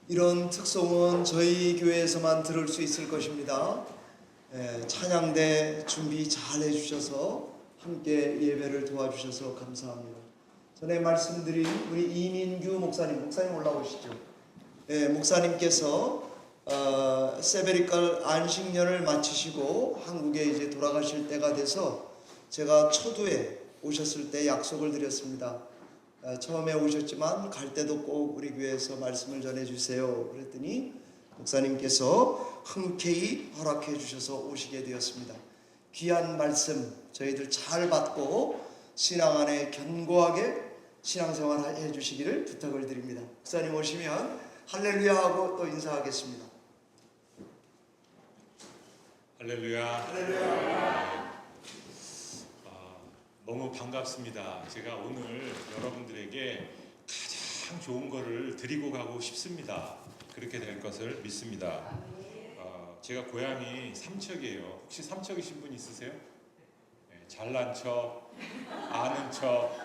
이런 특송은 저희 교회에서만 들을 수 있을 것입니다. 찬양대 준비 잘 해주셔서 함께 예배를 도와주셔서 감사합니다. 전에 말씀드린 우리 이민규 목사님 올라오시죠. 목사님께서 세베리칼 안식년을 마치시고 한국에 이제 돌아가실 때가 돼서 제가 초두에 오셨을 때 약속을 드렸습니다. 처음에 오셨지만 갈 때도 꼭 우리 교회에서 말씀을 전해주세요. 그랬더니 목사님께서 흔쾌히 허락해 주셔서 오시게 되었습니다. 귀한 말씀 저희들 잘 받고 신앙 안에 견고하게 신앙생활 해주시기를 부탁을 드립니다. 목사님 오시면 할렐루야 하고 또 인사하겠습니다. 할렐루야. 할렐루야. 너무 반갑습니다. 제가 오늘 여러분들에게 가장 좋은 것을 드리고 가고 싶습니다. 그렇게 될 것을 믿습니다. 제가 고향이 삼척이에요. 혹시 삼척이신 분 있으세요? 잘난 척, 아는 척,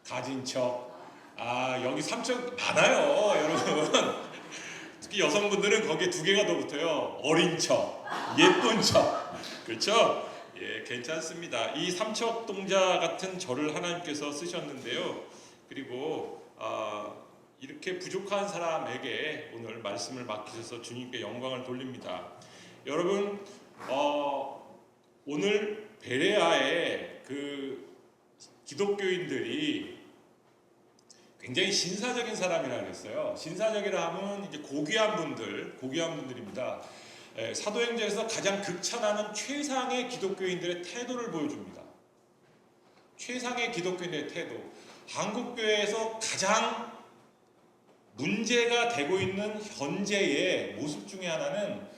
가진 척. 여기 삼척 많아요, 여러분. 특히 여성분들은 거기에 두 개가 더 붙어요. 어린 척, 예쁜 척. 그렇죠? 괜찮습니다. 이 삼척동자 같은 저를 하나님께서 쓰셨는데요. 그리고 이렇게 부족한 사람에게 오늘 말씀을 맡기셔서 주님께 영광을 돌립니다. 여러분, 오늘 베레아의 그 기독교인들이 굉장히 신사적인 사람이라 그랬어요. 신사적이라 하면 이제 고귀한 분들입니다. 사도행전에서 가장 극찬하는 최상의 기독교인들의 태도를 보여줍니다. 최상의 기독교인들의 태도. 한국교회에서 가장 문제가 되고 있는 현재의 모습 중에 하나는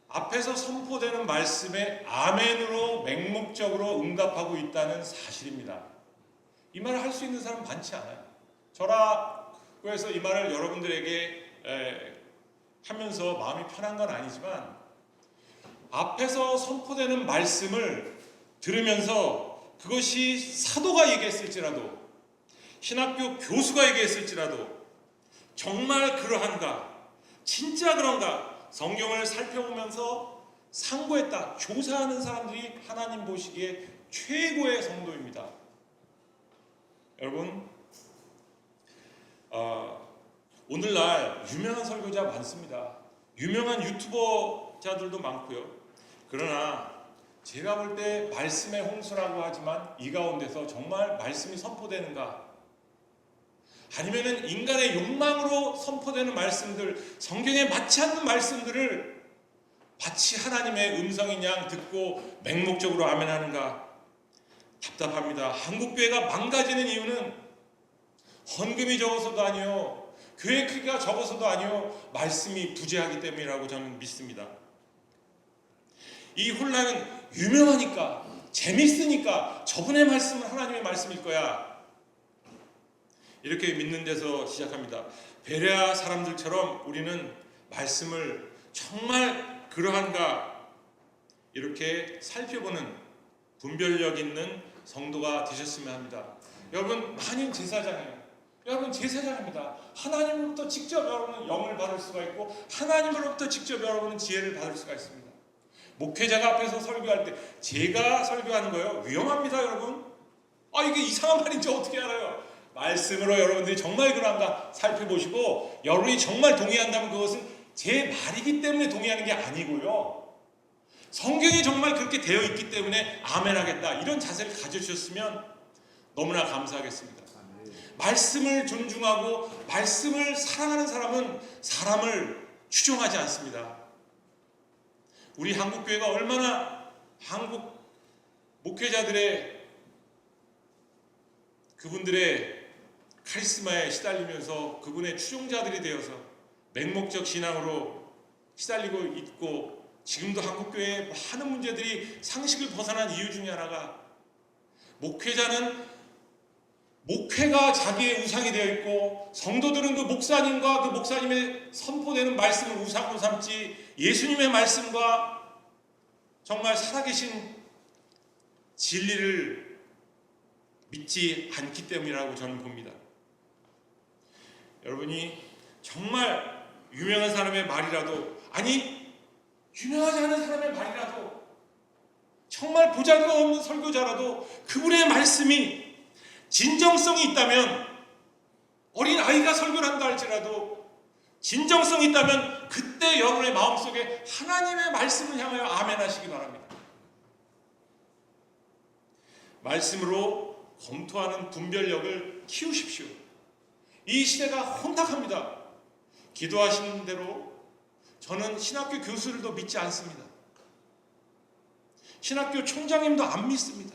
앞에서 선포되는 말씀에 아멘으로 맹목적으로 응답하고 있다는 사실입니다. 이 말을 할 수 있는 사람은 많지 않아요. 저라고 이 말을 여러분들에게 하면서 마음이 편한 건 아니지만 앞에서 선포되는 말씀을 들으면서 그것이 사도가 얘기했을지라도 신학교 교수가 얘기했을지라도 정말 그러한가? 진짜 그런가? 성경을 살펴보면서 상고했다, 조사하는 사람들이 하나님 보시기에 최고의 성도입니다. 여러분, 오늘날 유명한 설교자 많습니다. 유명한 유튜버자들도 많고요. 그러나 제가 볼 때 말씀의 홍수라고 하지만 이 가운데서 정말 말씀이 선포되는가? 아니면은 인간의 욕망으로 선포되는 말씀들, 성경에 맞지 않는 말씀들을 마치 하나님의 음성인 양 듣고 맹목적으로 아멘하는가? 답답합니다. 한국교회가 망가지는 이유는 헌금이 적어서도 아니요, 교회 크기가 적어서도 아니요, 말씀이 부재하기 때문이라고 저는 믿습니다. 이 혼란은 유명하니까, 재밌으니까 저분의 말씀은 하나님의 말씀일 거야, 이렇게 믿는 데서 시작합니다. 베레아 사람들처럼 우리는 말씀을 정말 그러한가 이렇게 살펴보는 분별력 있는 성도가 되셨으면 합니다. 여러분, 한인 제사장이에요. 여러분, 제사장입니다. 하나님으로부터 직접 여러분은 영을 받을 수가 있고 하나님으로부터 직접 여러분은 지혜를 받을 수가 있습니다. 목회자가 앞에서 설교할 때 제가 설교하는 거예요. 위험합니다, 여러분. 이게 이상한 말인지 어떻게 알아요? 말씀으로 여러분들이 정말 그런가 살펴보시고 여러분이 정말 동의한다면 그것은 제 말이기 때문에 동의하는 게 아니고요, 성경이 정말 그렇게 되어 있기 때문에 아멘하겠다, 이런 자세를 가져주셨으면 너무나 감사하겠습니다. 말씀을 존중하고 말씀을 사랑하는 사람은 사람을 추종하지 않습니다. 우리 한국교회가 얼마나 한국 목회자들의 그분들의 카리스마에 시달리면서 그분의 추종자들이 되어서 맹목적 신앙으로 시달리고 있고, 지금도 한국교회의 많은 문제들이 상식을 벗어난 이유 중에 하나가 목회가 자기의 우상이 되어 있고 성도들은 그 목사님과 그 목사님의 선포되는 말씀을 우상으로 삼지 예수님의 말씀과 정말 살아계신 진리를 믿지 않기 때문이라고 저는 봅니다. 여러분이 정말 유명한 사람의 말이라도, 아니 유명하지 않은 사람의 말이라도, 정말 보잘것없는 설교자라도 그분의 말씀이 진정성이 있다면, 어린 아이가 설교를 한다 할지라도 진정성이 있다면 그때 여러분의 마음속에 하나님의 말씀을 향하여 아멘 하시기 바랍니다. 말씀으로 검토하는 분별력을 키우십시오. 이 시대가 혼탁합니다. 기도하시는 대로 저는 신학교 교수들도 믿지 않습니다. 신학교 총장님도 안 믿습니다.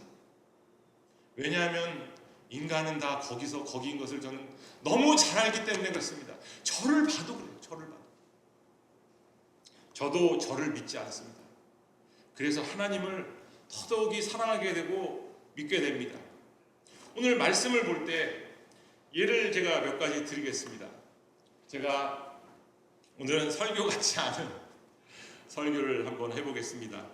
왜냐하면 인간은 다 거기서 거기인 것을 저는 너무 잘 알기 때문에 그렇습니다. 저를 봐도 그래요. 저를 봐도. 저도 저를 믿지 않습니다. 그래서 하나님을 더더욱이 사랑하게 되고 믿게 됩니다. 오늘 말씀을 볼 때 예를 제가 몇 가지 드리겠습니다. 제가 오늘은 설교 같지 않은 설교를 한번 해보겠습니다.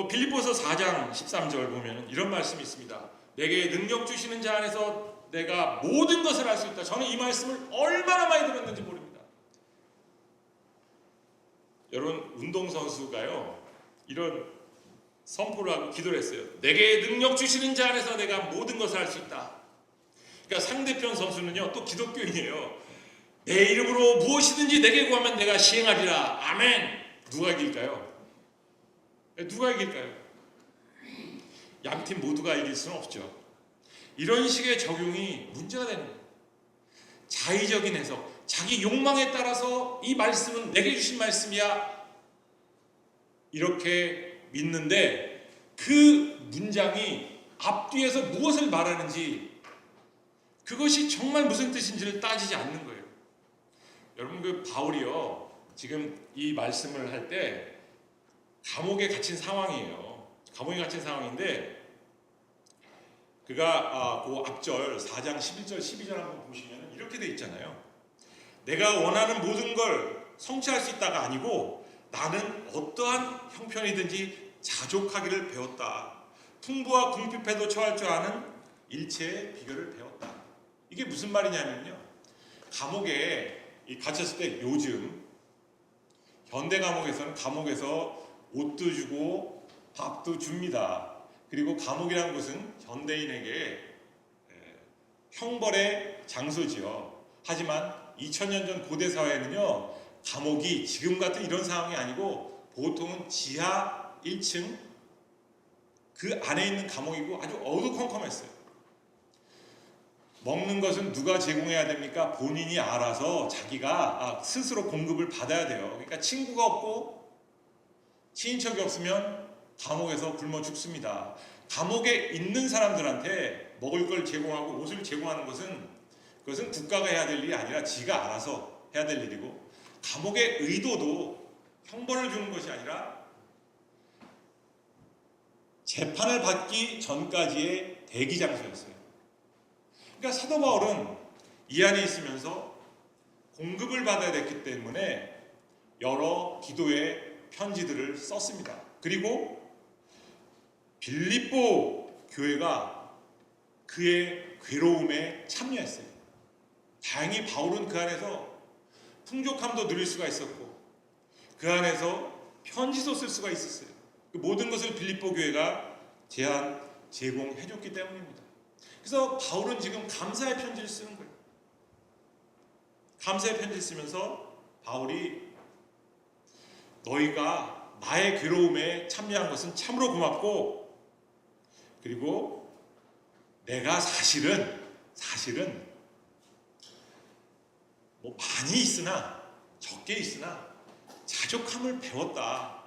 빌립보서 4장 13절 보면 이런 말씀이 있습니다. 내게 능력 주시는 자 안에서 내가 모든 것을 할 수 있다. 저는 이 말씀을 얼마나 많이 들었는지 모릅니다. 여러분, 운동선수가요, 이런 선포를 하고 기도를 했어요. 내게 능력 주시는 자 안에서 내가 모든 것을 할 수 있다. 그러니까 상대편 선수는요, 또 기독교인이에요. 내 이름으로 무엇이든지 내게 구하면 내가 시행하리라. 아멘. 누가 이길까요? 누가 이길까요? 양팀 모두가 이길 수는 없죠. 이런 식의 적용이 문제가 되는 거예요. 자의적인 해석, 자기 욕망에 따라서 이 말씀은 내게 주신 말씀이야, 이렇게 믿는데 그 문장이 앞뒤에서 무엇을 말하는지, 그것이 정말 무슨 뜻인지를 따지지 않는 거예요. 여러분, 그 바울이요, 지금 이 말씀을 할 때 감옥에 갇힌 상황이에요. 감옥에 갇힌 상황인데, 그가 그 앞절 4장 11절 12절 한번 보시면 이렇게 돼 있잖아요. 내가 원하는 모든 걸 성취할 수 있다가 아니고 나는 어떠한 형편이든지 자족하기를 배웠다. 풍부와 궁핍에도 처할 줄 아는 일체의 비결을 배웠다. 이게 무슨 말이냐면요, 감옥에 갇혔을 때 요즘 현대 감옥에서는 감옥에서 옷도 주고 밥도 줍니다. 그리고 감옥이라는 곳은 현대인에게 형벌의 장소지요. 하지만 2000년 전 고대 사회는요, 감옥이 지금 같은 이런 상황이 아니고 보통은 지하 1층 그 안에 있는 감옥이고 아주 어두컴컴했어요. 먹는 것은 누가 제공해야 됩니까? 본인이 알아서 자기가 스스로 공급을 받아야 돼요. 그러니까 친구가 없고 친인척이 없으면 감옥에서 굶어 죽습니다. 감옥에 있는 사람들한테 먹을 걸 제공하고 옷을 제공하는 것은, 그것은 국가가 해야 될 일이 아니라 지가 알아서 해야 될 일이고, 감옥의 의도도 형벌을 주는 것이 아니라 재판을 받기 전까지의 대기 장소였어요. 그러니까 사도 바울은 이 안에 있으면서 공급을 받아야 됐기 때문에 여러 기도의 편지들을 썼습니다. 그리고 빌립보 교회가 그의 괴로움에 참여했어요. 다행히 바울은 그 안에서 풍족함도 누릴 수가 있었고 그 안에서 편지도 쓸 수가 있었어요. 그 모든 것을 빌립보 교회가 제공해 줬기 때문입니다. 그래서 바울은 지금 감사의 편지를 쓰는 거예요. 감사의 편지를 쓰면서 바울이 너희가 나의 괴로움에 참여한 것은 참으로 고맙고, 그리고 내가 사실은 뭐 많이 있으나 적게 있으나 자족함을 배웠다.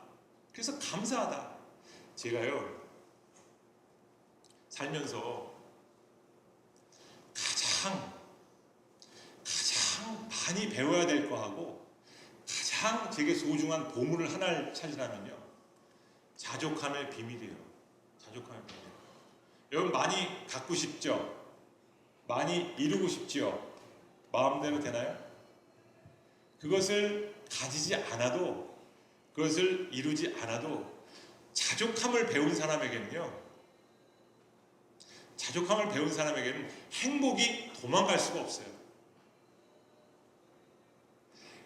그래서 감사하다. 제가요, 살면서 가장 많이 배워야 될 거하고 가장 제게 소중한 보물을 하나를 찾으라면요, 자족함의 비밀이에요. 자족함의 비밀. 여러분, 많이 갖고 싶죠? 많이 이루고 싶죠? 마음대로 되나요? 그것을 가지지 않아도, 그것을 이루지 않아도 자족함을 배운 사람에게는요, 자족함을 배운 사람에게는 행복이 도망갈 수가 없어요.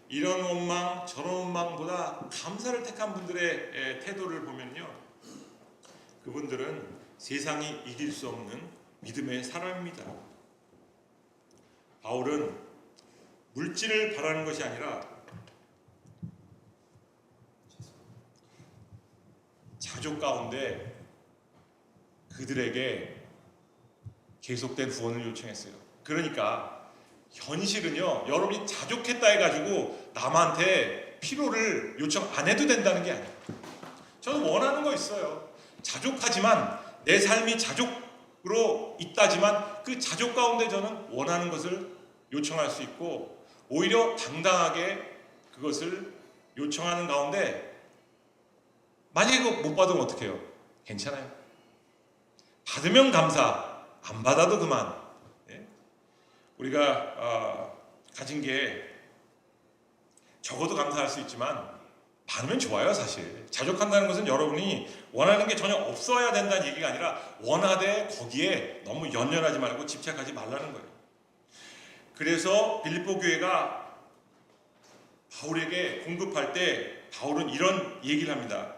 이런 원망 저런 원망보다 감사를 택한 분들의 태도를 보면요, 그분들은 세상이 이길 수 없는 믿음의 사람입니다. 바울은 물질을 바라는 것이 아니라 자족 가운데 그들에게 계속된 후원을 요청했어요. 그러니까 현실은요, 여러분이 자족했다 해가지고 남한테 필요를 요청 안 해도 된다는 게 아니에요. 저는 원하는 거 있어요. 자족하지만 내 삶이 자족으로 있다지만 그 자족 가운데 저는 원하는 것을 요청할 수 있고, 오히려 당당하게 그것을 요청하는 가운데 만약에 그거 못 받으면 어떡해요? 괜찮아요. 받으면 감사, 안 받아도 그만. 예? 우리가 가진 게 적어도 감사할 수 있지만 많으면 좋아요. 사실 자족한다는 것은 여러분이 원하는 게 전혀 없어야 된다는 얘기가 아니라 원하되 거기에 너무 연연하지 말고 집착하지 말라는 거예요. 그래서 빌립보 교회가 바울에게 공급할 때 바울은 이런 얘기를 합니다.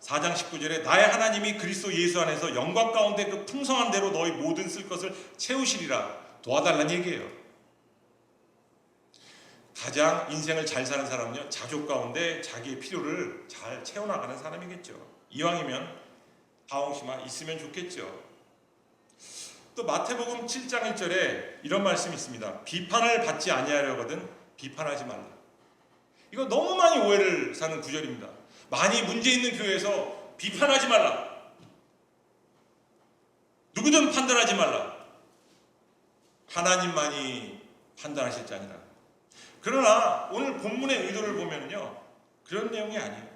4장 19절에 나의 하나님이 그리스도 예수 안에서 영광 가운데 그 풍성한 대로 너희 모든 쓸 것을 채우시리라. 도와달라는 얘기예요. 가장 인생을 잘 사는 사람은요, 자족 가운데 자기의 필요를 잘 채워나가는 사람이겠죠. 이왕이면 다홍심화 있으면 좋겠죠. 또 마태복음 7장 1절에 이런 말씀이 있습니다. 비판을 받지 아니하려거든 비판하지 말라. 이거 너무 많이 오해를 사는 구절입니다. 많이 문제 있는 교회에서 비판하지 말라, 누구든 판단하지 말라, 하나님만이 판단하실 자 아니라. 그러나 오늘 본문의 의도를 보면요, 그런 내용이 아니에요.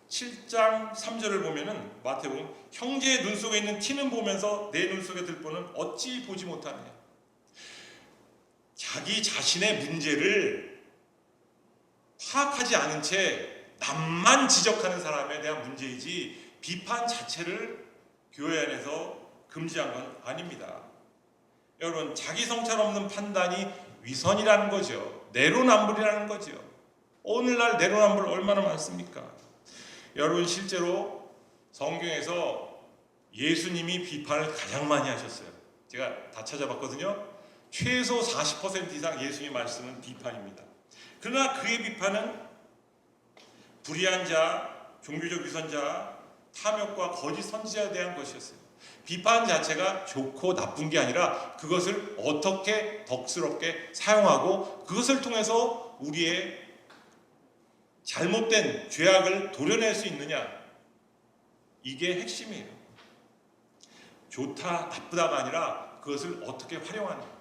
7장 3절을 보면은 마태복음, 형제의 눈 속에 있는 티는 보면서 내 눈 속에 들보는 어찌 보지 못하느냐. 자기 자신의 문제를 파악하지 않은 채 남만 지적하는 사람에 대한 문제이지 비판 자체를 교회 안에서 금지한 건 아닙니다. 여러분, 자기 성찰 없는 판단이 위선이라는 거죠. 내로남불이라는 거죠. 오늘날 내로남불 얼마나 많습니까? 여러분, 실제로 성경에서 예수님이 비판을 가장 많이 하셨어요. 제가 다 찾아봤거든요. 최소 40% 이상 예수님의 말씀은 비판입니다. 그러나 그의 비판은 불의한 자, 종교적 위선자, 탐욕과 거짓 선지자에 대한 것이었어요. 비판 자체가 좋고 나쁜 게 아니라 그것을 어떻게 덕스럽게 사용하고 그것을 통해서 우리의 잘못된 죄악을 도려낼 수 있느냐, 이게 핵심이에요. 좋다 나쁘다가 아니라 그것을 어떻게 활용하느냐.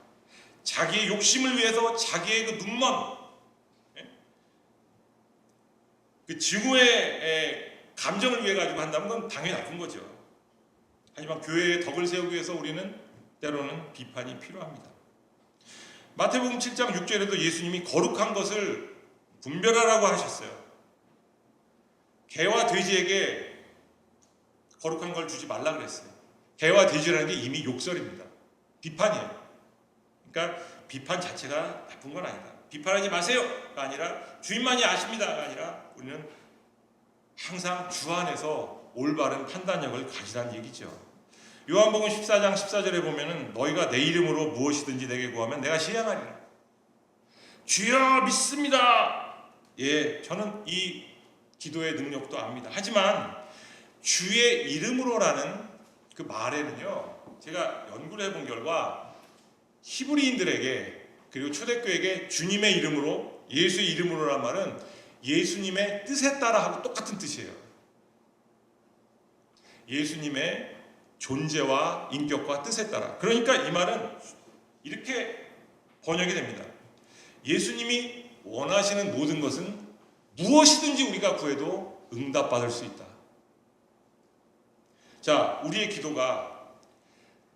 자기의 욕심을 위해서 자기의 그 눈먼 그 증오의 감정을 위해 가지고 한다면 그건 당연히 나쁜 거죠. 하지만 교회의 덕을 세우기 위해서 우리는 때로는 비판이 필요합니다. 마태복음 7장 6절에도 예수님이 거룩한 것을 분별하라고 하셨어요. 개와 돼지에게 거룩한 걸 주지 말라 그랬어요. 개와 돼지라는 게 이미 욕설입니다. 비판이에요. 그러니까 비판 자체가 나쁜 건 아니다. 비판하지 마세요가 아니라 주인만이 아십니다가 아니라 우리는 항상 주 안에서 올바른 판단력을 가지라는 얘기죠. 요한복음 14장 14절에 보면은 너희가 내 이름으로 무엇이든지 내게 구하면 내가 시행하리라. 주여 믿습니다. 예, 저는 이 기도의 능력도 압니다. 하지만 주의 이름으로라는 그 말에는요, 제가 연구를 해본 결과 히브리인들에게 그리고 초대교회에게 주님의 이름으로, 예수의 이름으로란 말은 예수님의 뜻에 따라 하고 똑같은 뜻이에요. 예수님의 존재와 인격과 뜻에 따라. 그러니까 이 말은 이렇게 번역이 됩니다. 예수님이 원하시는 모든 것은 무엇이든지 우리가 구해도 응답받을 수 있다. 자, 우리의 기도가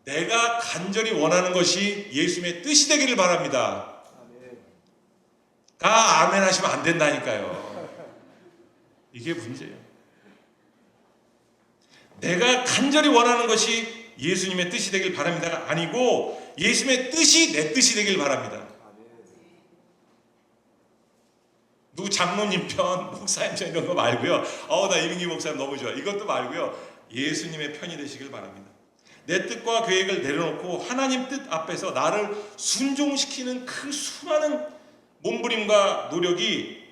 내가 간절히 원하는 것이 예수님의 뜻이 되기를 바랍니다. 가 아멘 하시면 안 된다니까요. 이게 문제예요. 내가 간절히 원하는 것이 예수님의 뜻이 되길 바랍니다가 아니고 예수님의 뜻이 내 뜻이 되길 바랍니다. 장로님 편, 목사님 편 이런 거 말고요. 나 이민기 목사님 너무 좋아. 이것도 말고요. 예수님의 편이 되시길 바랍니다. 내 뜻과 계획을 내려놓고 하나님 뜻 앞에서 나를 순종시키는 그 수많은 몸부림과 노력이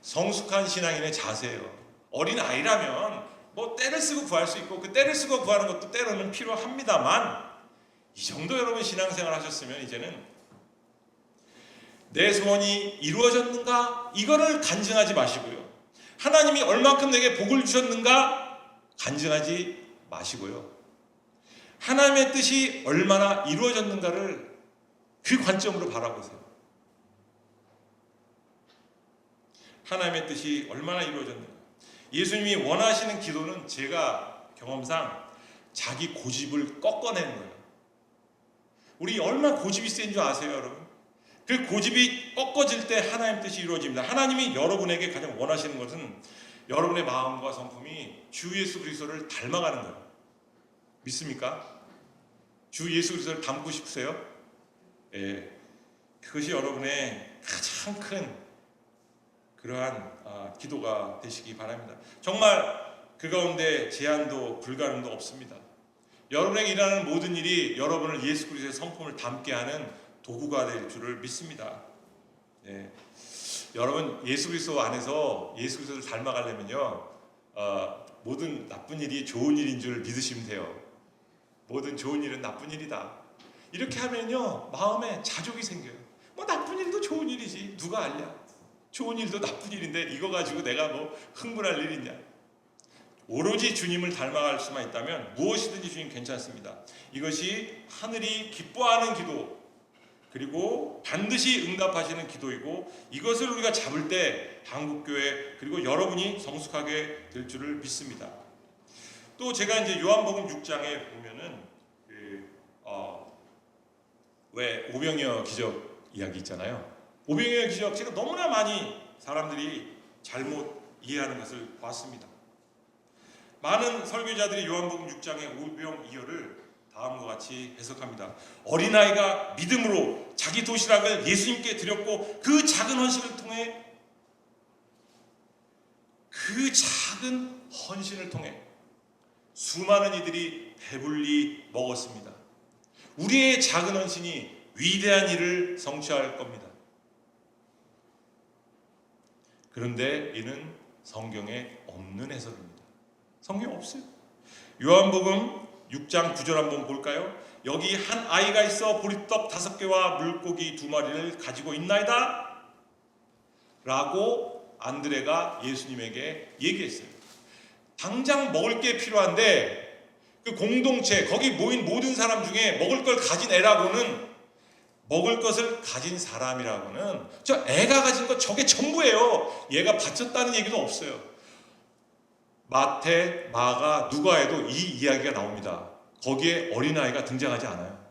성숙한 신앙인의 자세예요. 어린 아이라면 뭐 때를 쓰고 구할 수 있고 그 때를 쓰고 구하는 것도 때로는 필요합니다만, 이 정도 여러분 신앙생활 하셨으면 이제는 내 소원이 이루어졌는가 이거를 간증하지 마시고요. 하나님이 얼만큼 내게 복을 주셨는가 간증하지 마시고요. 하나님의 뜻이 얼마나 이루어졌는가를 그 관점으로 바라보세요. 하나님의 뜻이 얼마나 이루어졌는가. 예수님이 원하시는 기도는 제가 경험상 자기 고집을 꺾어내는 거예요. 우리 얼마나 고집이 센 줄 아세요, 여러분? 그 고집이 꺾어질 때 하나님 뜻이 이루어집니다. 하나님이 여러분에게 가장 원하시는 것은 여러분의 마음과 성품이 주 예수 그리스도를 닮아가는 거예요. 믿습니까? 주 예수 그리스도를 닮고 싶으세요? 예, 그것이 여러분의 가장 큰 그러한 기도가 되시기 바랍니다. 정말 그 가운데 제한도 불가능도 없습니다. 여러분에게 일하는 모든 일이 여러분을 예수 그리스도의 성품을 닮게 하는 도구가 될 줄을 믿습니다. 예. 여러분 예수 그리스도 안에서 예수 그리스도를 닮아가려면요, 모든 나쁜 일이 좋은 일인 줄 믿으시면 돼요. 모든 좋은 일은 나쁜 일이다. 이렇게 하면요 마음에 자족이 생겨요. 뭐 나쁜 일도 좋은 일이지 누가 알냐? 좋은 일도 나쁜 일인데 이거 가지고 내가 뭐 흥분할 일 있냐? 오로지 주님을 닮아갈 수만 있다면 무엇이든지 주님 괜찮습니다. 이것이 하늘이 기뻐하는 기도, 그리고 반드시 응답하시는 기도이고, 이것을 우리가 잡을 때 한국교회 그리고 여러분이 성숙하게 될 줄을 믿습니다. 또 제가 이제 요한복음 6장에 보면은 왜 오병이어 기적 이야기 있잖아요. 오병이어 기적 제가 너무나 많이 사람들이 잘못 이해하는 것을 봤습니다. 많은 설교자들이 요한복음 6장의 오병이어를 다음과 같이 해석합니다. 어린아이가 믿음으로 자기 도시락을 예수님께 드렸고 그 작은 헌신을 통해 수많은 이들이 배불리 먹었습니다. 우리의 작은 헌신이 위대한 일을 성취할 겁니다. 그런데 이는 성경에 없는 해석입니다. 성경에 없어요. 요한복음 6장 9절 한번 볼까요? 여기 한 아이가 있어 보리떡 5개와 물고기 2마리를 가지고 있나이다 라고 안드레가 예수님에게 얘기했어요. 당장 먹을 게 필요한데 그 공동체 거기 모인 모든 사람 중에 먹을 걸 가진 애라고는, 먹을 것을 가진 사람이라고는 저 애가 가진 거 저게 전부예요. 얘가 바쳤다는 얘기도 없어요. 마태, 마가, 누가에도 이 이야기가 나옵니다. 거기에 어린아이가 등장하지 않아요.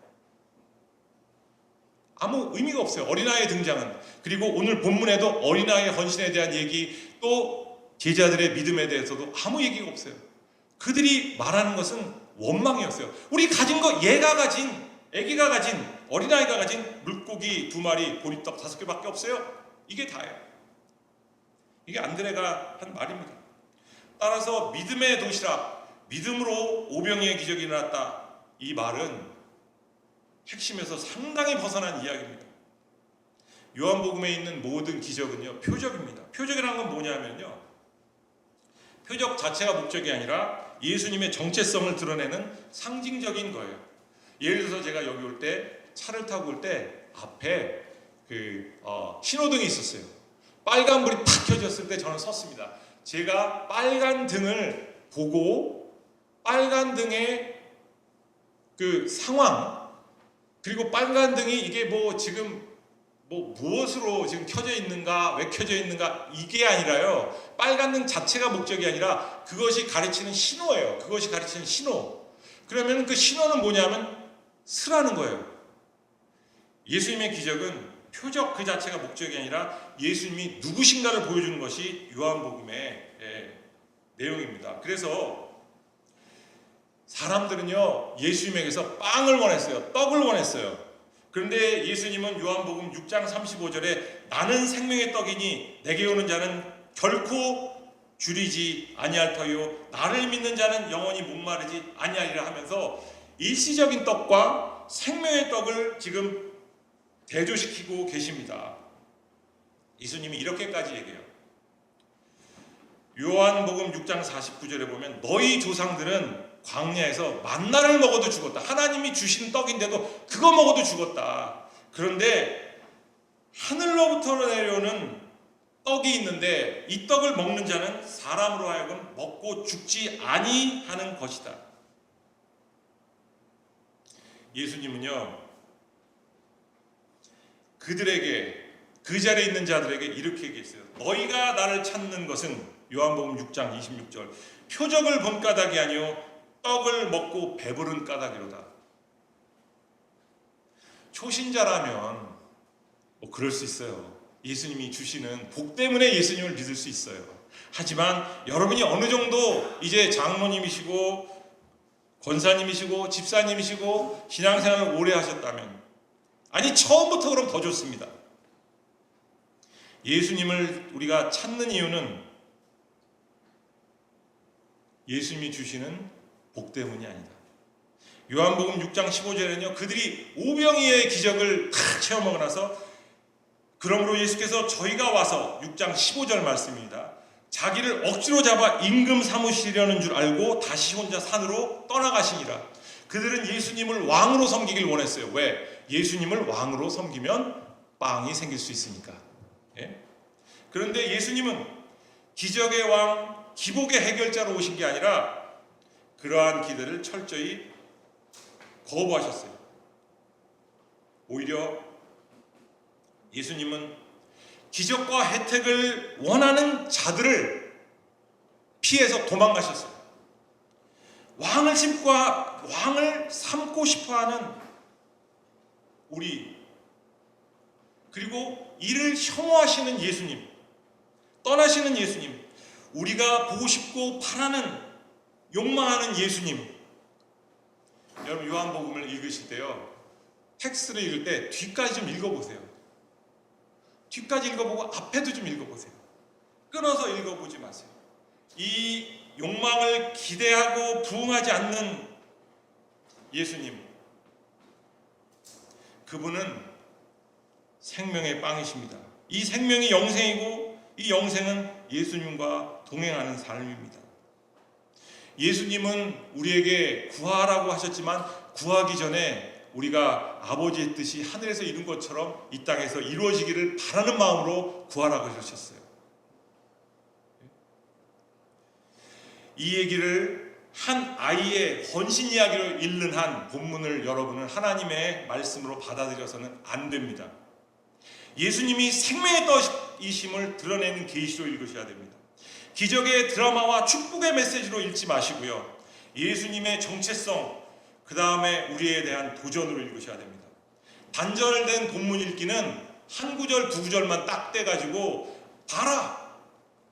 아무 의미가 없어요. 어린아이의 등장은. 그리고 오늘 본문에도 어린아이의 헌신에 대한 얘기, 또 제자들의 믿음에 대해서도 아무 얘기가 없어요. 그들이 말하는 것은 원망이었어요. 우리 가진 거 얘가 가진, 애기가 가진, 어린아이가 가진 물고기 2마리, 보리떡 5개밖에 없어요. 이게 다예요. 이게 안드레가 한 말입니다. 따라서 믿음의 도시락, 믿음으로 오병이의 기적이 일어났다. 이 말은 핵심에서 상당히 벗어난 이야기입니다. 요한복음에 있는 모든 기적은요, 표적입니다. 표적이라는 건 뭐냐면요, 표적 자체가 목적이 아니라 예수님의 정체성을 드러내는 상징적인 거예요. 예를 들어서 제가 여기 올 때, 차를 타고 올 때 앞에 신호등이 있었어요. 빨간 불이 탁 켜졌을 때 저는 섰습니다. 제가 빨간 등을 보고 빨간 등의 그 상황, 그리고 빨간 등이 이게 뭐 지금 무엇으로 지금 켜져 있는가, 왜 켜져 있는가, 이게 아니라요. 빨간 등 자체가 목적이 아니라 그것이 가르치는 신호예요. 그것이 가르치는 신호. 그러면 그 신호는 뭐냐면 쓰라는 거예요. 예수님의 기적은 표적 그 자체가 목적이 아니라 예수님이 누구신가를 보여주는 것이 요한복음의 내용입니다. 그래서 사람들은요, 예수님에게서 빵을 원했어요. 떡을 원했어요. 그런데 예수님은 요한복음 6장 35절에 나는 생명의 떡이니 내게 오는 자는 결코 줄이지 아니할 터요 나를 믿는 자는 영원히 목마르지 아니하리라 하면서 일시적인 떡과 생명의 떡을 지금 대조시키고 계십니다. 예수님이 이렇게까지 얘기해요. 요한복음 6장 49절에 보면 너희 조상들은 광야에서 만나를 먹어도 죽었다. 하나님이 주신 떡인데도 그거 먹어도 죽었다. 그런데 하늘로부터 내려오는 떡이 있는데 이 떡을 먹는 자는 사람으로 하여금 먹고 죽지 아니하는 것이다. 예수님은요 그들에게 그 자리에 있는 자들에게 이렇게 얘기했어요. 너희가 나를 찾는 것은 요한복음 6장 26절 표적을 본 까닭이 아니요 떡을 먹고 배부른 까닭이로다. 초신자라면 뭐 그럴 수 있어요. 예수님이 주시는 복 때문에 예수님을 믿을 수 있어요. 하지만 여러분이 어느 정도 이제 장로님이시고 권사님이시고 집사님이시고 신앙생활을 오래 하셨다면 아니 처음부터 그럼 더 좋습니다. 예수님을 우리가 찾는 이유는 예수님이 주시는 복 때문이 아니다. 요한복음 6장 15절에는요 그들이 오병이어의 기적을 다 체험하고 나서 그러므로 예수께서 저희가 와서 6장 15절 말씀입니다. 자기를 억지로 잡아 임금 삼으시려는 줄 알고 다시 혼자 산으로 떠나가시니라. 그들은 예수님을 왕으로 섬기길 원했어요. 왜? 예수님을 왕으로 섬기면 빵이 생길 수 있으니까. 예? 그런데 예수님은 기적의 왕, 기복의 해결자로 오신 게 아니라 그러한 기대를 철저히 거부하셨어요. 오히려 예수님은 기적과 혜택을 원하는 자들을 피해서 도망가셨어요. 왕을 삼고 싶어하는 우리 그리고 이를 혐오하시는 예수님, 떠나시는 예수님, 우리가 보고 싶고 바라는 욕망하는 예수님. 여러분 요한복음을 읽으실 때요 텍스트를 읽을 때 뒤까지 좀 읽어보세요. 뒤까지 읽어보고 앞에도 좀 읽어보세요. 끊어서 읽어보지 마세요. 이 욕망을 기대하고 부응하지 않는 예수님, 그분은 생명의 빵이십니다. 이 생명이 영생이고 이 영생은 예수님과 동행하는 삶입니다. 예수님은 우리에게 구하라고 하셨지만 구하기 전에 우리가 아버지의 뜻이 하늘에서 이룬 것처럼 이 땅에서 이루어지기를 바라는 마음으로 구하라고 하셨어요. 이 얘기를 한 아이의 헌신 이야기로 읽는 한 본문을 여러분은 하나님의 말씀으로 받아들여서는 안 됩니다. 예수님이 생명의 떡이심을 드러내는 계시로 읽으셔야 됩니다. 기적의 드라마와 축복의 메시지로 읽지 마시고요. 예수님의 정체성, 그 다음에 우리에 대한 도전으로 읽으셔야 됩니다. 단절된 본문 읽기는 한 구절, 두 구절만 딱 떼가지고 봐라!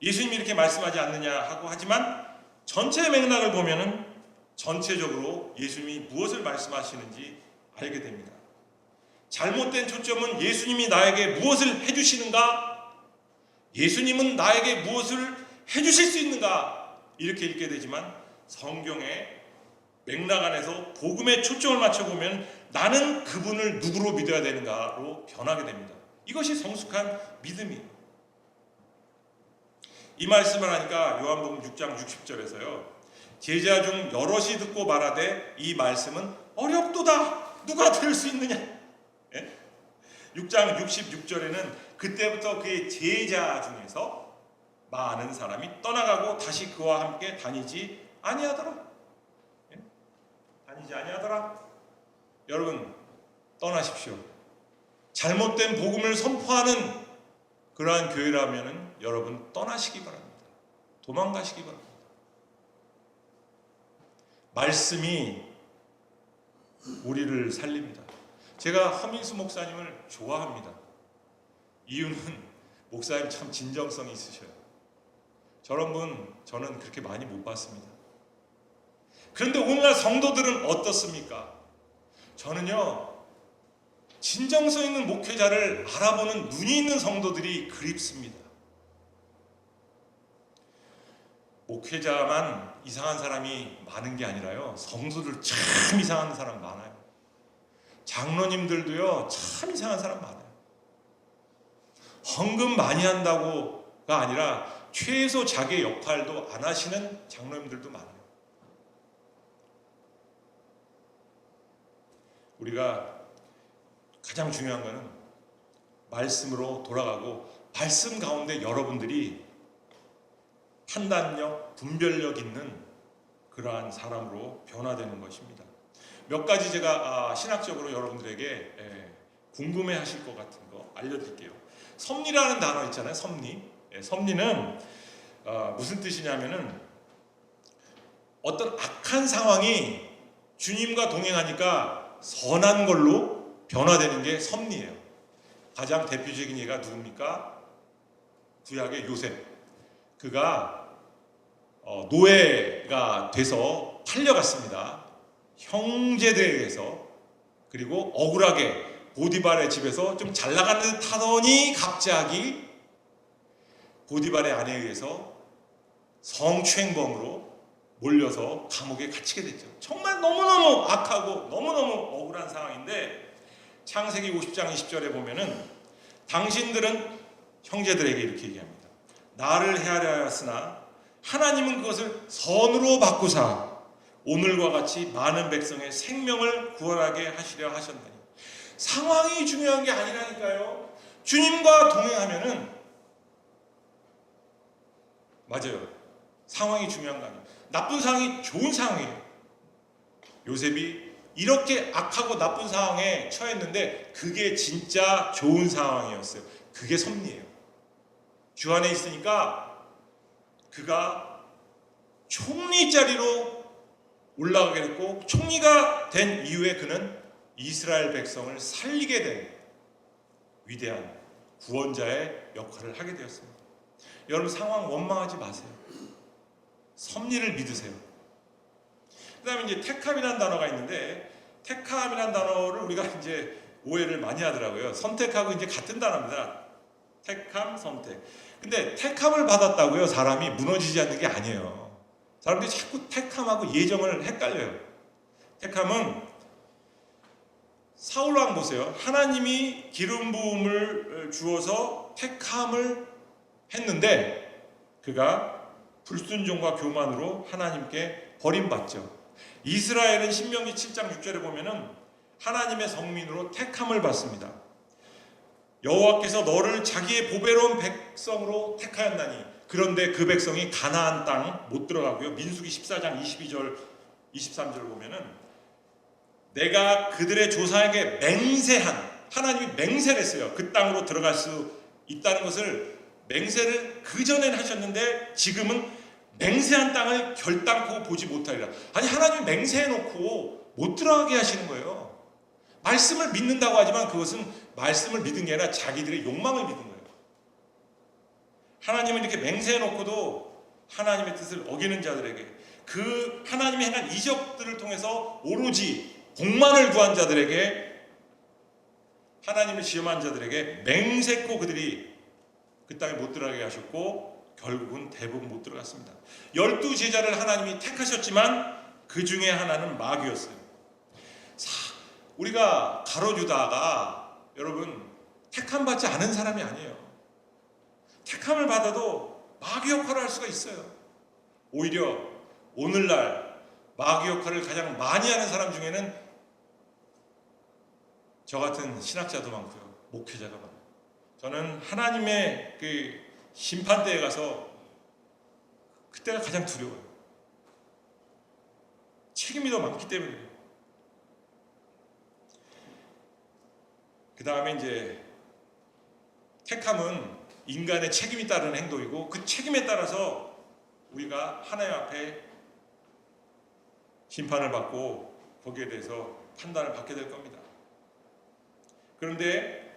예수님이 이렇게 말씀하지 않느냐 하고 하지만 전체 맥락을 보면은 전체적으로 예수님이 무엇을 말씀하시는지 알게 됩니다. 잘못된 초점은 예수님이 나에게 무엇을 해주시는가? 예수님은 나에게 무엇을 해주실 수 있는가? 이렇게 읽게 되지만 성경의 맥락 안에서 복음에 초점을 맞춰보면 나는 그분을 누구로 믿어야 되는가로 변하게 됩니다. 이것이 성숙한 믿음이에요. 이 말씀을 하니까 요한복음 6장 60절에서요 제자 중 여럿이 듣고 말하되 이 말씀은 어렵도다 누가 들을 수 있느냐. 예? 6장 66절에는 그때부터 그의 제자 중에서 많은 사람이 떠나가고 다시 그와 함께 다니지 아니하더라. 예? 다니지 아니하더라. 여러분 떠나십시오. 잘못된 복음을 선포하는 그러한 교회라면 여러분 떠나시기 바랍니다. 도망가시기 바랍니다. 말씀이 우리를 살립니다. 제가 허민수 목사님을 좋아합니다. 이유는 목사님 참 진정성이 있으셔요. 저런 분 저는 그렇게 많이 못 봤습니다. 그런데 오늘날 성도들은 어떻습니까? 저는요 진정성 있는 목회자를 알아보는 눈이 있는 성도들이 그립습니다. 목회자만 이상한 사람이 많은 게 아니라요, 성도들 참 이상한 사람 많아요. 장로님들도요 참 이상한 사람 많아요. 헌금 많이 한다고가 아니라 최소 자기 역할도 안 하시는 장로님들도 많아요. 우리가 가장 중요한 것은 말씀으로 돌아가고, 말씀 가운데 여러분들이 판단력, 분별력 있는 그러한 사람으로 변화되는 것입니다. 몇 가지 제가 신학적으로 여러분들에게 궁금해하실 것 같은 거 알려드릴게요. 섭리라는 단어 있잖아요. 섭리. 섭리는 무슨 뜻이냐면은 어떤 악한 상황이 주님과 동행하니까 선한 걸로 변화되는 게 섭리예요. 가장 대표적인 예가 누굽니까? 구약의 요셉. 그가 노예가 돼서 팔려갔습니다. 형제들에 의해서. 그리고 억울하게 보디발의 집에서 좀 잘 나가는 듯 하더니 갑자기 보디발의 아내에 의해서 성추행범으로 몰려서 감옥에 갇히게 됐죠. 정말 너무너무 악하고 너무너무 억울한 상황인데, 창세기 50장 20절에 보면은 당신들은 형제들에게 이렇게 얘기합니다. 나를 해하려 하였으나 하나님은 그것을 선으로 바꾸사 오늘과 같이 많은 백성의 생명을 구원하게 하시려 하셨나니. 상황이 중요한 게 아니라니까요. 주님과 동행하면은, 맞아요, 상황이 중요한 거 아니에요. 나쁜 상황이 좋은 상황이에요. 요셉이 이렇게 악하고 나쁜 상황에 처했는데 그게 진짜 좋은 상황이었어요. 그게 섭리예요. 주 안에 있으니까 그가 총리 자리로 올라가게 됐고, 총리가 된 이후에 그는 이스라엘 백성을 살리게 된 위대한 구원자의 역할을 하게 되었습니다. 여러분, 상황 원망하지 마세요. 섭리를 믿으세요. 그 다음에 이제 택함이라는 단어가 있는데, 택함이라는 단어를 우리가 이제 오해를 많이 하더라고요. 선택하고 이제 같은 단어입니다. 택함, 선택. 근데 택함을 받았다고요 사람이 무너지지 않는 게 아니에요. 사람들이 자꾸 택함하고 예정을 헷갈려요. 택함은 사울 왕 보세요. 하나님이 기름 부음을 주어서 택함을 했는데 그가 불순종과 교만으로 하나님께 버림받죠. 이스라엘은 신명기 7장 6절에 보면은 하나님의 성민으로 택함을 받습니다. 여호와께서 너를 자기의 보배로운 백성으로 택하였나니. 그런데 그 백성이 가나안 땅 못 들어가고요. 민수기 14장 22절 23절 보면은 내가 그들의 조상에게 맹세한, 하나님이 맹세를 했어요. 그 땅으로 들어갈 수 있다는 것을 맹세를 그전엔 하셨는데 지금은 맹세한 땅을 결단코 보지 못하리라. 아니, 하나님이 맹세해놓고 못 들어가게 하시는 거예요. 말씀을 믿는다고 하지만 그것은 말씀을 믿은 게 아니라 자기들의 욕망을 믿은 거예요. 하나님은 이렇게 맹세해놓고도 하나님의 뜻을 어기는 자들에게, 그 하나님이 행한 이적들을 통해서 오로지 복만을 구한 자들에게, 하나님을 시험한 자들에게 맹세코 그들이 그 땅에 못 들어가게 하셨고 결국은 대부분 못 들어갔습니다. 12제자를 하나님이 택하셨지만 그 중에 하나는 마귀였어요. 우리가 가롯유다가 여러분 택함 받지 않은 사람이 아니에요. 택함을 받아도 마귀 역할을 할 수가 있어요. 오히려 오늘날 마귀 역할을 가장 많이 하는 사람 중에는 저 같은 신학자도 많고요, 목회자가 많아요. 저는 하나님의 그 심판대에 가서 그때가 가장 두려워요. 책임이 더 많기 때문에. 그 다음에 이제 택함은 인간의 책임이 따르는 행동이고 그 책임에 따라서 우리가 하나님 앞에 심판을 받고 거기에 대해서 판단을 받게 될 겁니다. 그런데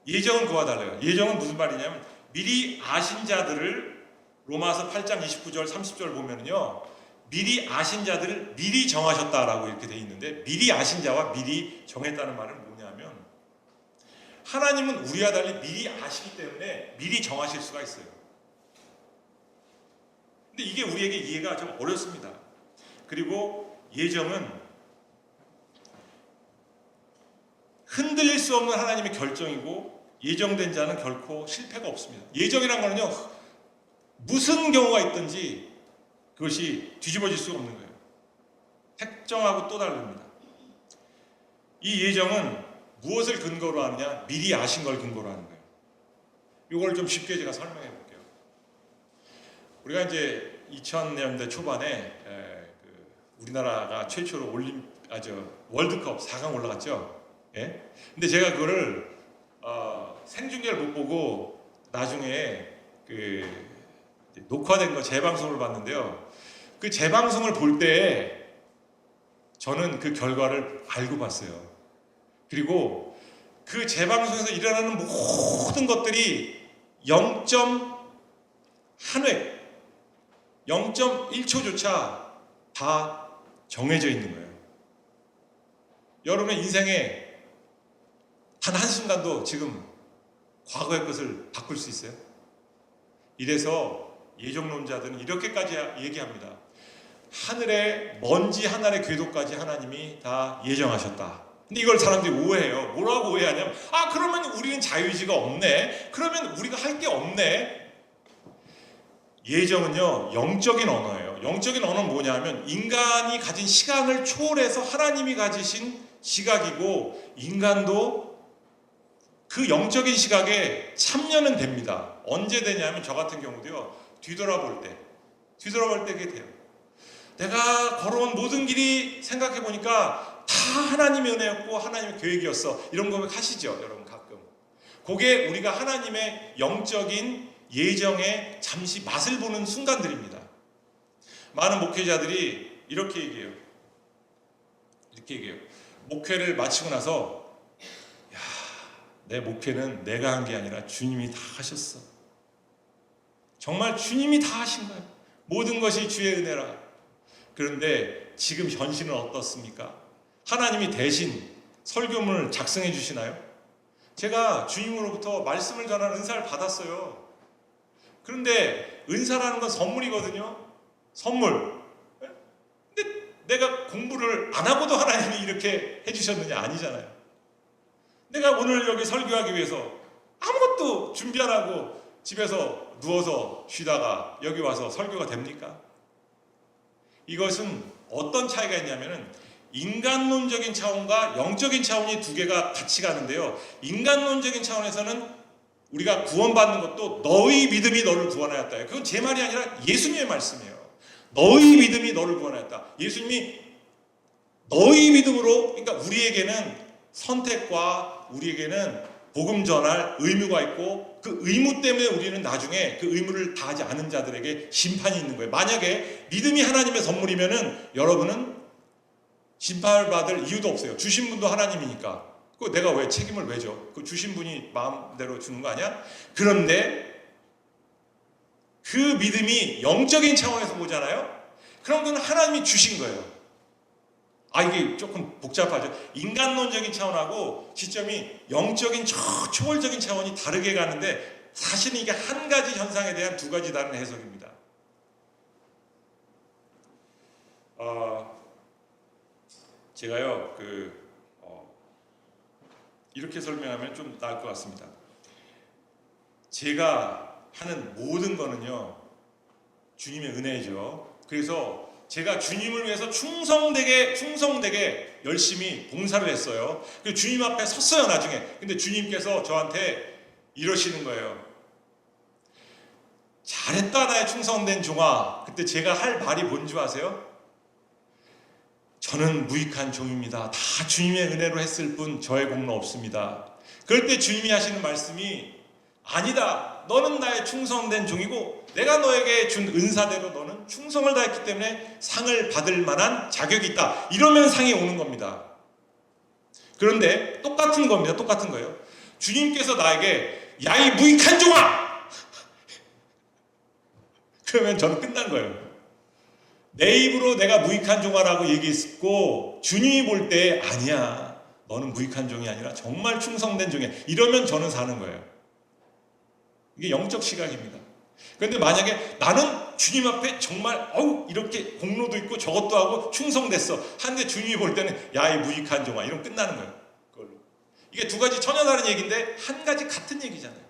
예정은 그와 달라요. 예정은 무슨 말이냐면 미리 아신 자들을, 로마서 8장 29절 30절 보면은요, 미리 아신 자들을 미리 정하셨다라고 이렇게 돼 있는데, 미리 아신 자와 미리 정했다는 말은 뭐냐면 하나님은 우리와 달리 미리 아시기 때문에 미리 정하실 수가 있어요. 근데 이게 우리에게 이해가 좀 어렵습니다. 그리고 예정은 흔들릴 수 없는 하나님의 결정이고 예정된 자는 결코 실패가 없습니다. 예정이란 거는요, 무슨 경우가 있든지 그것이 뒤집어질 수가 없는 거예요. 택정하고 또 다릅니다. 이 예정은 무엇을 근거로 하느냐? 미리 아신 걸 근거로 하는 거예요. 이걸 좀 쉽게 제가 설명해 볼게요. 우리가 이제 2000년대 초반에 우리나라가 최초로 월드컵 4강 올라갔죠. 예? 근데 제가 그거를 생중계를 못 보고 나중에 녹화된 거 재방송을 봤는데요. 그 재방송을 볼 때 저는 그 결과를 알고 봤어요. 그리고 그 재방송에서 일어나는 모든 것들이 0.1획, 0.1초조차 다 정해져 있는 거예요. 여러분의 인생에 단 한순간도 지금 과거의 것을 바꿀 수 있어요? 이래서 예정론자들은 이렇게까지 얘기합니다. 하늘의 먼지 하나의 궤도까지 하나님이 다 예정하셨다. 근데 이걸 사람들이 오해해요. 뭐라고 오해하냐면, 그러면 우리는 자유의지가 없네. 그러면 우리가 할 게 없네. 예정은요, 영적인 언어예요. 영적인 언어는 뭐냐면 인간이 가진 시간을 초월해서 하나님이 가지신 시각이고, 인간도 그 영적인 시각에 참여는 됩니다. 언제 되냐면 저 같은 경우도요, 뒤돌아볼 때 그게 돼요. 내가 걸어온 모든 길이 생각해 보니까 다 하나님의 은혜였고 하나님의 계획이었어. 이런 고백 하시죠, 여러분 가끔. 그게 우리가 하나님의 영적인 예정에 잠시 맛을 보는 순간들입니다. 많은 목회자들이 이렇게 얘기해요. 목회를 마치고 나서, 내 목회는 내가 한 게 아니라 주님이 다 하셨어. 정말 주님이 다 하신 거예요. 모든 것이 주의 은혜라. 그런데 지금 현실은 어떻습니까? 하나님이 대신 설교문을 작성해 주시나요? 제가 주님으로부터 말씀을 전하는 은사를 받았어요. 그런데 은사라는 건 선물이거든요. 선물. 근데 내가 공부를 안 하고도 하나님이 이렇게 해주셨느냐? 아니잖아요. 내가 오늘 여기 설교하기 위해서 아무것도 준비 안 하고 집에서 누워서 쉬다가 여기 와서 설교가 됩니까? 이것은 어떤 차이가 있냐면은 인간론적인 차원과 영적인 차원이 두 개가 같이 가는데요. 인간론적인 차원에서는 우리가 구원받는 것도 너의 믿음이 너를 구원하였다. 그건 제 말이 아니라 예수님의 말씀이에요. 너의 믿음이 너를 구원하였다. 예수님이 너의 믿음으로, 그러니까 우리에게는 선택과 우리에게는 복음 전할 의무가 있고, 그 의무 때문에 우리는 나중에 그 의무를 다하지 않은 자들에게 심판이 있는 거예요. 만약에 믿음이 하나님의 선물이면은 여러분은 심판을 받을 이유도 없어요. 주신 분도 하나님이니까. 그 내가 왜 책임을 왜 져? 그 주신 분이 마음대로 주는 거 아니야? 그런데 그 믿음이 영적인 차원에서 보잖아요. 그런 건 하나님이 주신 거예요. 이게 조금 복잡하죠. 인간론적인 차원하고 시점이 영적인 초월적인 차원이 다르게 가는데, 사실은 이게 한 가지 현상에 대한 두 가지 다른 해석입니다. 제가요, 이렇게 설명하면 좀 나을 것 같습니다. 제가 하는 모든 거는요, 주님의 은혜죠. 그래서 제가 주님을 위해서 충성되게 열심히 봉사를 했어요. 그리고 주님 앞에 섰어요, 나중에. 근데 주님께서 저한테 이러시는 거예요. 잘했다, 나의 충성된 종아. 그때 제가 할 말이 뭔지 아세요? 저는 무익한 종입니다. 다 주님의 은혜로 했을 뿐 저의 공로는 없습니다. 그럴 때 주님이 하시는 말씀이, 아니다, 너는 나의 충성된 종이고 내가 너에게 준 은사대로 너는 충성을 다했기 때문에 상을 받을 만한 자격이 있다. 이러면 상이 오는 겁니다. 그런데 똑같은 겁니다. 똑같은 거예요. 주님께서 나에게, 야, 이 무익한 종아! 그러면 저는 끝난 거예요. 내 입으로 내가 무익한 종아라고 얘기했고, 주님이 볼 때, 아니야, 너는 무익한 종이 아니라 정말 충성된 종이야. 이러면 저는 사는 거예요. 이게 영적 시각입니다. 그런데 만약에 나는 주님 앞에 정말 이렇게 공로도 있고 저것도 하고 충성됐어 하는데 주님이 볼 때는 야, 이 무익한 종아, 이러면 끝나는 거예요. 그걸로. 이게 두 가지 전혀 다른 얘기인데 한 가지 같은 얘기잖아요.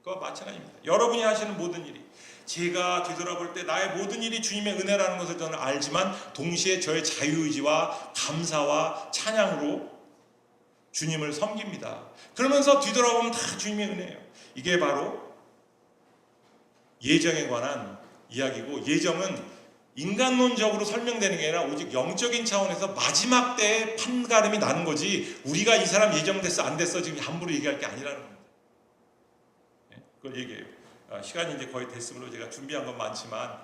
그와 마찬가지입니다. 여러분이 하시는 모든 일이, 제가 뒤돌아볼 때 나의 모든 일이 주님의 은혜라는 것을 저는 알지만 동시에 저의 자유의지와 감사와 찬양으로 주님을 섬깁니다. 그러면서 뒤돌아보면 다 주님의 은혜예요. 이게 바로 예정에 관한 이야기고, 예정은 인간론적으로 설명되는 게 아니라 오직 영적인 차원에서 마지막 때에 판가름이 나는 거지, 우리가 이 사람 예정됐어 안 됐어 지금 함부로 얘기할 게 아니라는 겁니다. 그걸 얘기해요. 시간이 이제 거의 됐으므로 제가 준비한 건 많지만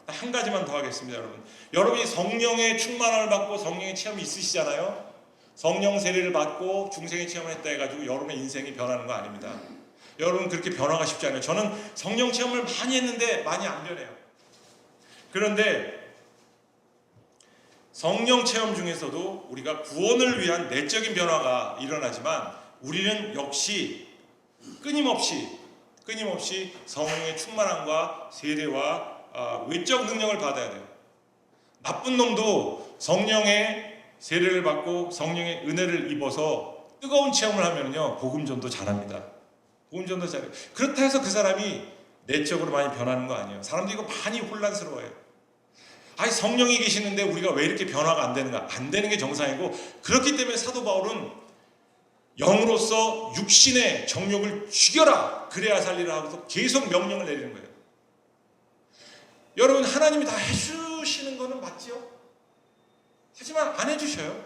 한 가지만 더 하겠습니다. 여러분이 성령의 충만함을 받고 성령의 체험이 있으시잖아요. 성령 세례를 받고 중생의 체험을 했다 해가지고 여러분의 인생이 변하는 거 아닙니다. 여러분 그렇게 변화가 쉽지 않아요. 저는 성령 체험을 많이 했는데 많이 안 변해요. 그런데 성령 체험 중에서도 우리가 구원을 위한 내적인 변화가 일어나지만 우리는 역시 끊임없이 성령의 충만함과 세례와 외적 능력을 받아야 돼요. 나쁜 놈도 성령의 세례를 받고 성령의 은혜를 입어서 뜨거운 체험을 하면요 복음전도 잘합니다. 복음전도 잘해요. 그렇다 해서 그 사람이 내적으로 많이 변하는 거 아니에요. 사람들이 이거 많이 혼란스러워요. 아니 성령이 계시는데 우리가 왜 이렇게 변화가 안 되는가? 안 되는 게 정상이고, 그렇기 때문에 사도 바울은 영으로서 육신의 정욕을 죽여라 그래야 살리라 하고서 계속 명령을 내리는 거예요. 여러분 하나님이 다 해주시는 거는 맞지요? 하지만 안 해주셔요.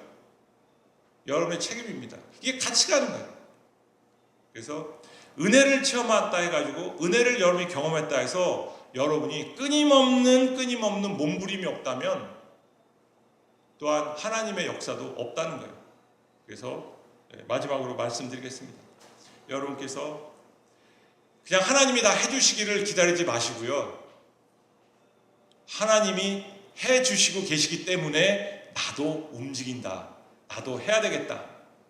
여러분의 책임입니다. 이게 같이 가는 거예요. 그래서 은혜를 체험했다 해가지고 은혜를 여러분이 경험했다 해서 여러분이 끊임없는 몸부림이 없다면 또한 하나님의 역사도 없다는 거예요. 그래서 마지막으로 말씀드리겠습니다. 여러분께서 그냥 하나님이 다 해주시기를 기다리지 마시고요. 하나님이 해주시고 계시기 때문에 나도 움직인다, 나도 해야 되겠다,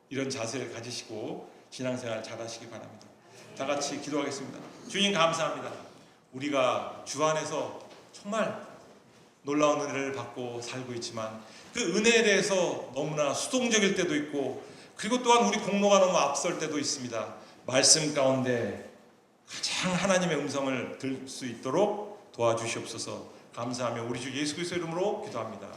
이런 자세를 가지시고 신앙생활 잘 하시기 바랍니다. 다 같이 기도하겠습니다. 주님 감사합니다. 우리가 주 안에서 정말 놀라운 은혜를 받고 살고 있지만 그 은혜에 대해서 너무나 수동적일 때도 있고, 그리고 또한 우리 공로가 너무 앞설 때도 있습니다. 말씀 가운데 가장 하나님의 음성을 들을 수 있도록 도와주시옵소서. 감사하며 우리 주 예수 그리스도의 이름으로 기도합니다.